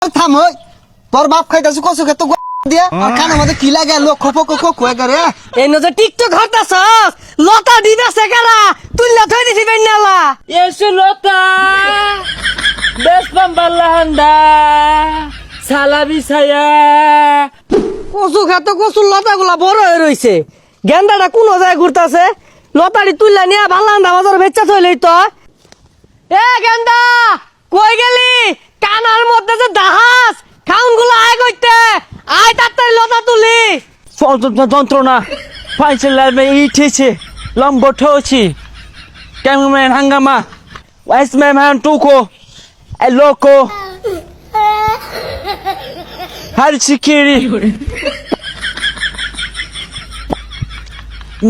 থাম ওই তোর বাপ খাইতাছু কসু খেত দিয়া আর কানে মধ্যে কি লাগে লোক খোপ খোপ হয়ে করে এই নজর টিকটক হরতাছস লতা দিবেছে কারা তুইলা থই দিছি বেন্নালা এসে লতা বেসপাম বাল্লাহান্ডা সালাবি ছায়া কচু খেত কচুর লতাগুলা বড় হয়ে রইছে গেন্দাটা কোন জায়গায় ঘুরতাছে লতাড়ি তুইলা নিয়ে ভাল্লান্ডা বাজার বেচা থইলেই তো এ গেন্দা কই গেলি কানার মধ্যে যে দাহাস খাউন গুলো আয় কইতে আয় তাড়াতাড়ি লতা তুলি যন্ত্রণা ফাইসেল লাইভে ইঠেছে লম্ব ঠোছি ক্যামেরাম্যান হাঙ্গামা ওয়াইসম্যান টুকো এ লোকো হারচিকিরি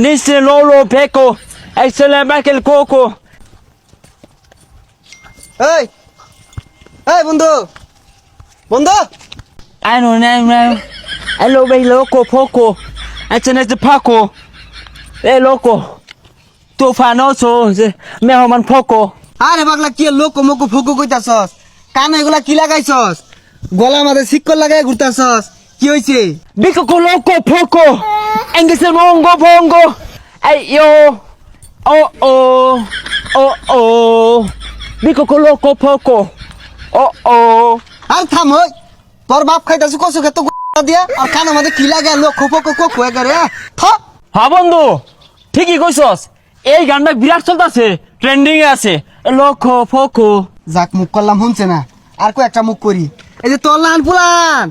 নিচে লোলো পেকো এক্সেলে ব্যাকেল কোকো এই এই বন্ধু বন্ধু I don't know. Hello, hey, loco, poco. It's Paco. Hey, loco. Tu fanoso, me homan poco. আরে পাগলা কি লোক মোকো ফুকো কইতাছস কানে এগুলা কি লাগাইছস গলা মাঝে সিক্কর লাগাই ঘুরতাছস কি হইছে Bico loco, poco. English mongo, bongo. Hey, yo. Oh. Bico loco, poco. Oh. আর থাম ওই তোর বাপ খাইতাছু কসু খেত দিয়া আর কানে মধ্যে কি লাগে লোক খোপ খোপ হয়ে করে থ হ্যাঁ বন্ধু ঠিকই কইছস এই গানটা বিরাট চলতেছে ট্রেন্ডিং এ আছে লোকো ফোকো যাক মুখ করলাম শুনছে না আর কো একটা মুখ করি এই যে তোর লান ফুলান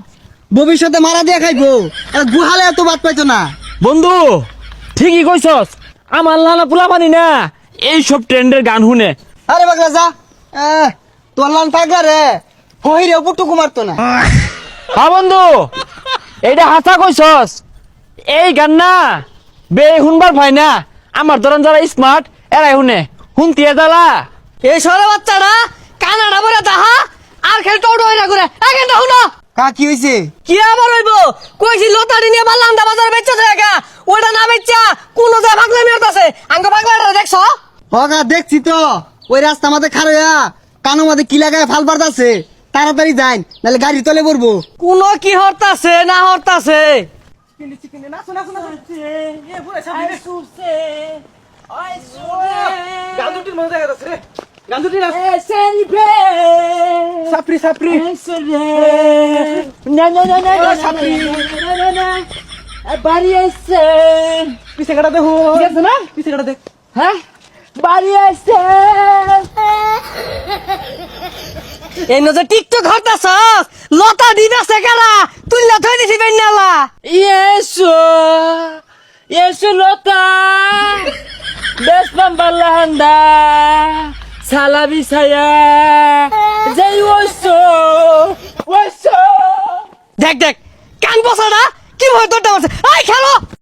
ভবিষ্যতে মারা দিয়া খাইবো আর গুহালে এত বাদ পাইতো না বন্ধু ঠিকই কইছস আমার লানা পোলা পানি না এই সব ট্রেন্ডের গান শুনে আরে পাগলা যা তোর লান পাগলা রে হইরে পুটুকু মারতো না হ্যাঁ বন্ধু এইটা হাসা কইছস এই গান না বে শুনবার ভাই না আমার ধরন যারা স্মার্ট এরাই শুনে শুনতিয়ে জ্বালা এই সরে বাচ্চাটা কানাডা বলে দাহা আর খেল টোটো হইনা করে এখানটা হুনো কা কি হইছে কি আবার হইব কইছি লতাড়ি নিয়ে বাল্লান্ডা বাজার বেচা জায়গা ওটা না বেচা কোন জায়গা পাগলা মিরতাছে আঙ্গ পাগলাটা দেখছো হগা দেখছি তো ওই রাস্তা মাঝে খারয়া কানো মাঝে কি লাগায় ফাল পারতাছে তাড়াতাড়ি যাই নাহলে গাড়ি তলে পড়বো কোন কি হরতাছে না হরতাছে সাপরি সাপরি বাড়ি আসছে পিছে কাটা দেখো না পিছে কাটা দেখ হ্যাঁ বাড়ি আসছে এই নজর টিকটক হরতাছস লতা দিবেছে কারা তুইলা থই দিছি বেন্নালা Yesu lota Bespam balanda Salabi saya Jai woso দেখ কান বসাটা কি ভয় তোরটা মারছে আই খেলো